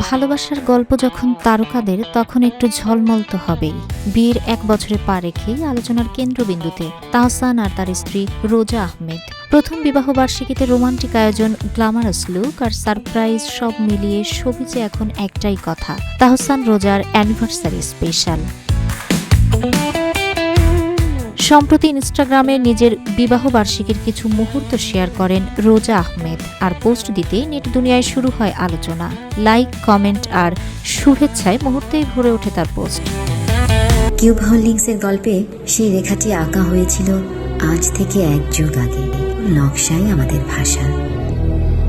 ভালোবাসার গল্প যখন তারকাদের তখন একটু ঝলমল তো হবেই। বিয়ের 1 বছরে পা রেখেই আলোচনার কেন্দ্রবিন্দুতে তাহসান আর তার স্ত্রী রোজা আহমেদ। প্রথম বিবাহবার্ষিকীতে রোমান্টিক আয়োজন, গ্ল্যামারাস লুক আর সারপ্রাইজ সব মিলিয়ে শোবিজে এখন একটাই কথা, তাহসান রোজার অ্যানিভার্সারি স্পেশাল। সম্প্রতি ইনস্টাগ্রামে নিজের বিবাহবার্ষিকীর কিছু মুহূর্ত শেয়ার করেন রোজা আহমেদ, আর পোস্ট দিতেই নেট দুনিয়ায় শুরু হয় আলোচনা। লাইক, কমেন্ট আর শুভেচ্ছায় মুহূর্তেই ভরে ওঠে তার পোস্ট। কিউব হোল্ডিংসের গল্পে সেই রেখাটি আঁকা হয়েছিল আজ থেকে 1 যুগ আগে। নকশাই আমাদের ভাষা।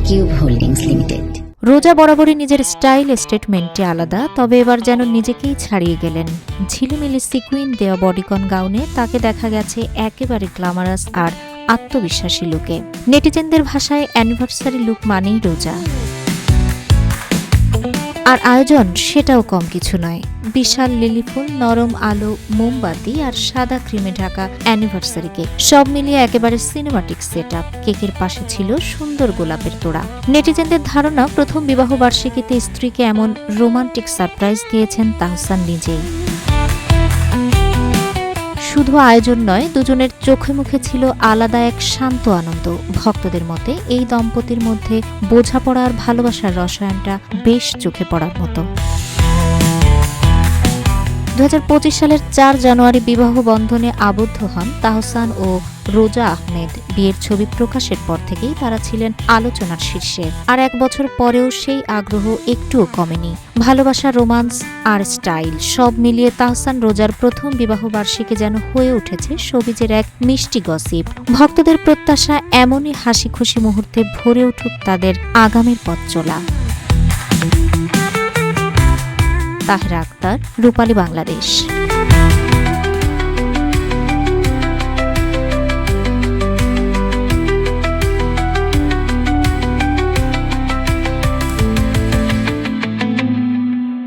Cube holdings limited. রোজা বরাবরই নিজের স্টাইল স্টেটমেন্টে আলাদা, তবে এবার যেন নিজেকেই ছাড়িয়ে গেলেন। ঝিলিমিলি সিকুইন দেওয়া বডিকন গাউনে তাকে দেখা গেছে একেবারে গ্ল্যামারাস আর আত্মবিশ্বাসী লুকে। নেটিজেনদের ভাষায় অ্যানিভার্সারি লুক মানেই রোজা। আর আয়োজন সেটাও কম কিছু নয়। বিশাল লিলি ফুল, নরম আলো, মোমবাতি আর সাদা ক্রিমে ঢাকা অ্যানিভার্সারি কেক, সব মিলিয়ে একেবারে সিনেমাটিক সেটআপ। কেকের পাশে ছিল সুন্দর গোলাপের তোড়া। নেটিজেনদের ধারণা, প্রথম বিবাহবার্ষিকীতে স্ত্রীকে এমন রোমান্টিক সারপ্রাইজ দিয়েছেন তাহসান নিজেই। শুধু আয়োজন নয়, দুজনের চোখে মুখে ছিল আলাদা এক শান্ত আনন্দ। ভক্তদের মতে এই দম্পতির মধ্যে বোঝাপড়া আর ভালোবাসার রসায়নটা বেশ চোখে পড়ার মতো। 2025 সালের 4 জানুয়ারি বিবাহ বন্ধনে আবদ্ধ হন তাহসান ও রোজা আহমেদ। বিয়ের ছবি প্রকাশের পর থেকেই তারা ছিলেন আলোচনার শীর্ষে, আর 1 বছর পরেও সেই আগ্রহ একটুও কমেনি। ভালোবাসা, রোমান্স আর স্টাইল সব মিলিয়ে তাহসান রোজার প্রথম বিবাহবার্ষিকী যেন হয়ে উঠেছে শোবিজের এক মিষ্টি গসিপ। ভক্তদের প্রত্যাশা, এমনই হাসি খুশি মুহূর্তে ভরে উঠুক তাদের আগামীর পথ চলা। তাহেরা আক্তার, রূপালী বাংলাদেশ।